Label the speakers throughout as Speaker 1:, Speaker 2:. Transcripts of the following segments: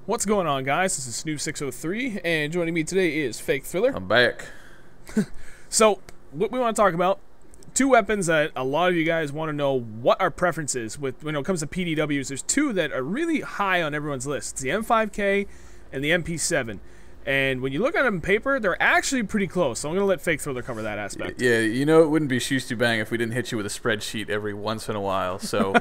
Speaker 1: What's going on, guys? This is Snoop603, and joining me today is Fake Thriller.
Speaker 2: I'm back.
Speaker 1: So, what we want to talk about, two weapons that a lot of you guys want to know what our preference is with when it comes to PDWs. There's two that are really high on everyone's list. It's the M5K and the MP7. And when you look at them on paper, they're actually pretty close. So I'm going to let Fake Thriller cover that aspect.
Speaker 2: Yeah, you know it wouldn't be Shustybang if we didn't hit you with a spreadsheet every once in a while. So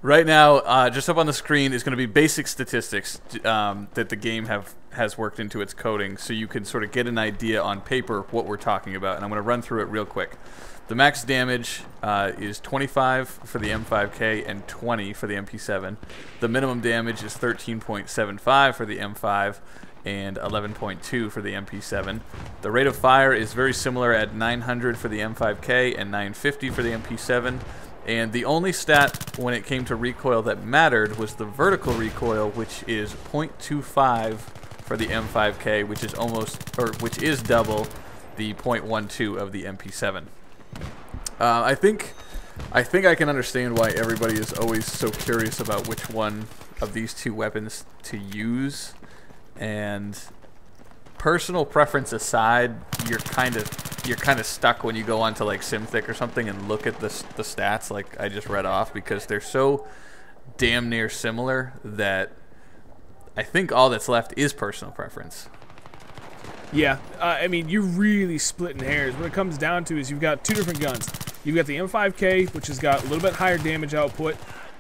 Speaker 2: right now, just up on the screen is going to be basic statistics that the game has worked into its coding, so you can sort of get an idea on paper what we're talking about. And I'm going to run through it real quick. The max damage is 25 for the M5K and 20 for the MP7. The minimum damage is 13.75 for the M5 and 11.2 for the MP7. The rate of fire is very similar at 900 for the M5K and 950 for the MP7. And the only stat when it came to recoil that mattered was the vertical recoil, which is 0.25 for the M5K, which is double the 0.12 of the MP7. I think I can understand why everybody is always so curious about which one of these two weapons to use. And personal preference aside, you're kind of stuck when you go onto like SimThick or something and look at the stats like I just read off, because they're so damn near similar that I think all that's left is personal preference.
Speaker 1: Yeah, I mean, you're really splitting hairs. What it comes down to is you've got two different guns. You've got the M5K, which has got a little bit higher damage output,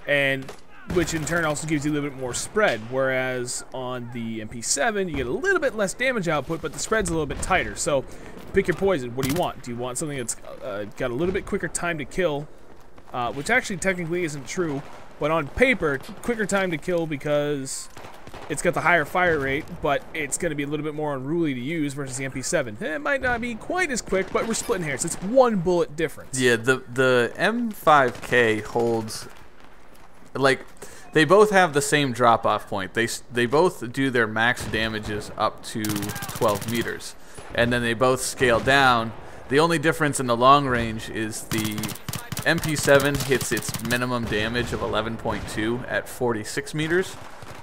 Speaker 1: and which in turn also gives you a little bit more spread, whereas on the MP7 you get a little bit less damage output, but the spread's a little bit tighter. So pick your poison. What do you want? Do you want something that's got a little bit quicker time to kill, which actually technically isn't true, but on paper, quicker time to kill because it's got the higher fire rate, but it's going to be a little bit more unruly to use versus the MP7. It might not be quite as quick, but we're splitting hairs. It's one bullet difference.
Speaker 2: Yeah, the M5K holds, like, they both have the same drop-off point. They both do their max damages up to 12 meters, and then they both scale down. The only difference in the long range is the MP7 hits its minimum damage of 11.2 at 46 meters,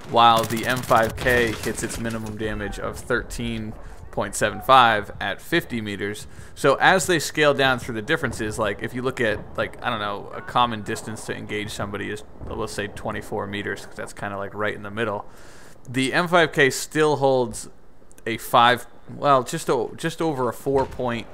Speaker 2: while the M5K hits its minimum damage of 13.75 at 50 meters. So as they scale down through the differences, like if you look at, like, I don't know, a common distance to engage somebody is, let's say 24 meters, because that's kind of like right in the middle. The M5K still holds a just over a 4-point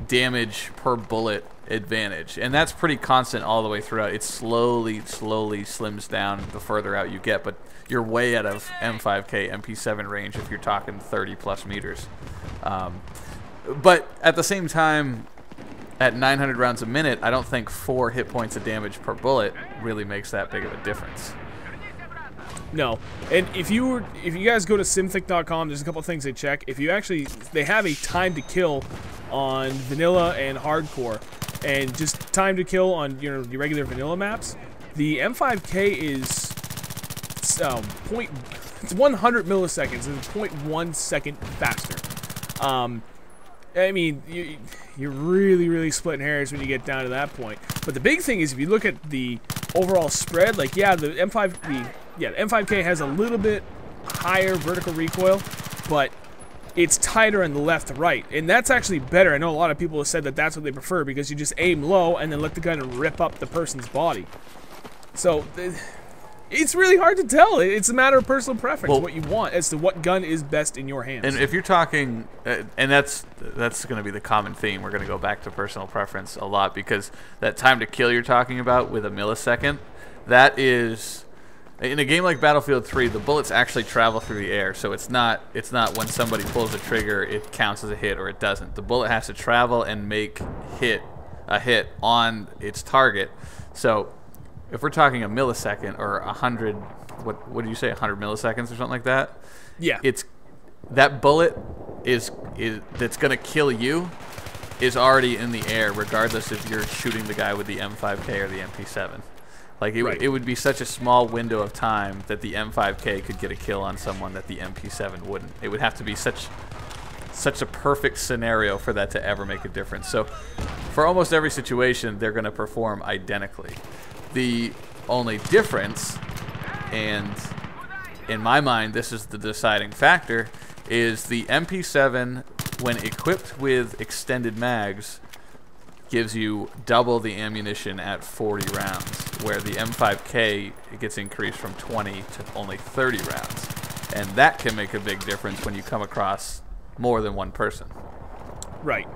Speaker 2: damage per bullet advantage, and that's pretty constant all the way throughout. It slowly slims down the further out you get, but you're way out of M5K, MP7 range if you're talking 30 plus meters. But at the same time, at 900 rounds a minute, I don't think 4 hit points of damage per bullet really makes that big of a difference.
Speaker 1: No, and if you guys go to simthick.com, there's a couple of things they check. They have a time to kill on vanilla and hardcore, and just time to kill on your regular vanilla maps. The M5K is it's 100 milliseconds, it's 0.1 second faster. I mean, you're really splitting hairs when you get down to that point. But the big thing is, if you look at the overall spread, like, yeah, the M5K has a little bit higher vertical recoil, but it's tighter on the left to right, and that's actually better. I know a lot of people have said that that's what they prefer, because you just aim low and then let the gun rip up the person's body. So it's really hard to tell. It's a matter of personal preference, what you want as to what gun is best in your hands.
Speaker 2: And if you're talking, and that's going to be the common theme, we're going to go back to personal preference a lot, because that time to kill you're talking about with a millisecond, that is, in a game like Battlefield 3, the bullets actually travel through the air, so it's not when somebody pulls the trigger it counts as a hit or it doesn't. The bullet has to travel and make a hit on its target. So if we're talking a millisecond or 100, what do you say, 100 milliseconds or something like that?
Speaker 1: Yeah.
Speaker 2: That bullet is that's going to kill you is already in the air, regardless if you're shooting the guy with the M5K or the MP7. Like, it would be such a small window of time that the M5K could get a kill on someone that the MP7 wouldn't. It would have to be such a perfect scenario for that to ever make a difference. So for almost every situation, they're going to perform identically. The only difference, and in my mind, this is the deciding factor, is the MP7, when equipped with extended mags, gives you double the ammunition at 40 rounds, where the M5K, it gets increased from 20 to only 30 rounds. And that can make a big difference when you come across more than one person.
Speaker 1: Right.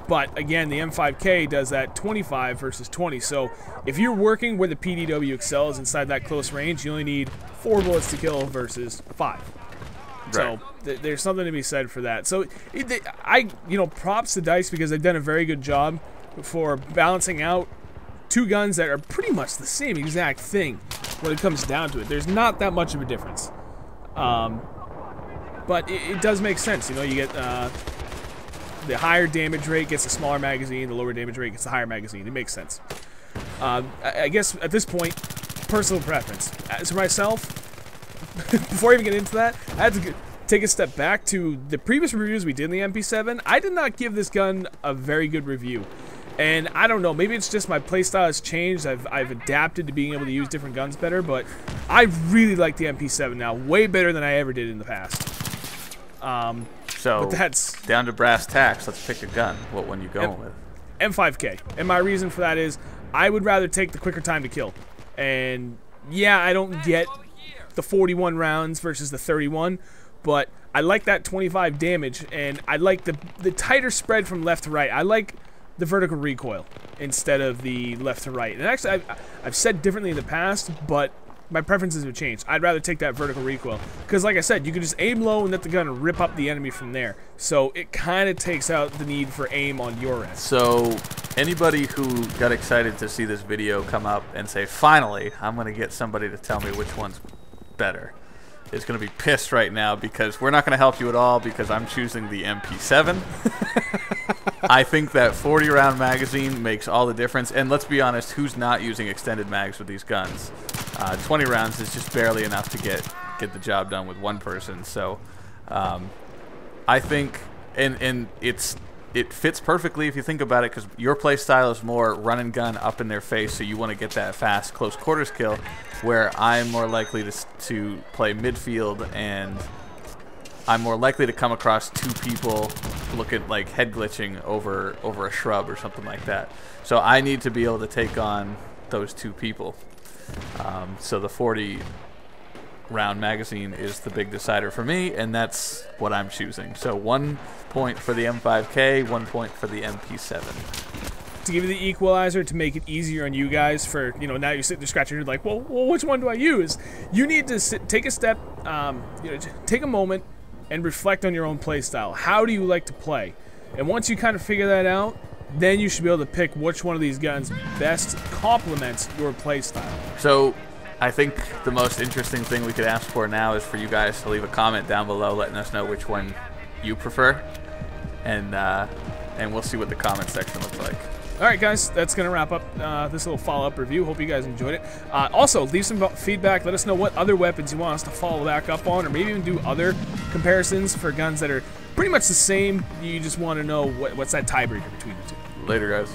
Speaker 1: But again, the M5K does that 25 versus 20. So if you're working where the PDW excels inside that close range, you only need 4 bullets to kill versus 5. Right. So there's something to be said for that. So props to DICE, because they've done a very good job for balancing out two guns that are pretty much the same exact thing when it comes down to it. There's not that much of a difference. But it does make sense. You know, you get the higher damage rate gets a smaller magazine, the lower damage rate gets a higher magazine. It makes sense. I guess at this point, personal preference. As for myself, before I even get into that, I had to take a step back to the previous reviews we did in the MP7. I did not give this gun a very good review. And I don't know, maybe it's just my playstyle has changed. I've adapted to being able to use different guns better, but I really like the MP7 now, way better than I ever did in the past.
Speaker 2: So,
Speaker 1: but that's
Speaker 2: down to brass tacks, let's pick a gun. What one you going with?
Speaker 1: M5K. And my reason for that is I would rather take the quicker time to kill. And yeah, I don't get the 41 rounds versus the 31, but I like that 25 damage, and I like the tighter spread from left to right. I like the vertical recoil instead of the left to right. And actually, I've said differently in the past, but my preferences have changed. I'd rather take that vertical recoil, because like I said, you can just aim low and let the gun rip up the enemy from there. So it kind of takes out the need for aim on your end.
Speaker 2: So anybody who got excited to see this video come up and say, finally, I'm going to get somebody to tell me which one's better, is going to be pissed right now, because we're not going to help you at all, because I'm choosing the MP7. I think that 40-round magazine makes all the difference. And let's be honest, who's not using extended mags with these guns? 20 rounds is just barely enough to get the job done with one person. So I think, and it fits perfectly if you think about it, because your play style is more run and gun up in their face, so you want to get that fast close quarters kill, where I'm more likely to play midfield, and I'm more likely to come across two people looking like head glitching over a shrub or something like that. So I need to be able to take on those two people. So the 40-round magazine is the big decider for me, and that's what I'm choosing. So 1 point for the M5K, 1 point for the MP7.
Speaker 1: To give you the equalizer to make it easier on you guys, for, you know, now you're sitting there scratching your head like, well, which one do I use? You need to take a step, take a moment and reflect on your own play style. How do you like to play? And once you kind of figure that out, then you should be able to pick which one of these guns best complements your play style. So
Speaker 2: I think the most interesting thing we could ask for now is for you guys to leave a comment down below letting us know which one you prefer, and we'll see what the comment section looks like.
Speaker 1: Alright guys, that's going to wrap up this little follow-up review. Hope you guys enjoyed it. Also, leave some feedback. Let us know what other weapons you want us to follow back up on, or maybe even do other comparisons for guns that are pretty much the same. You just want to know what's that tiebreaker between the two.
Speaker 2: Later, guys.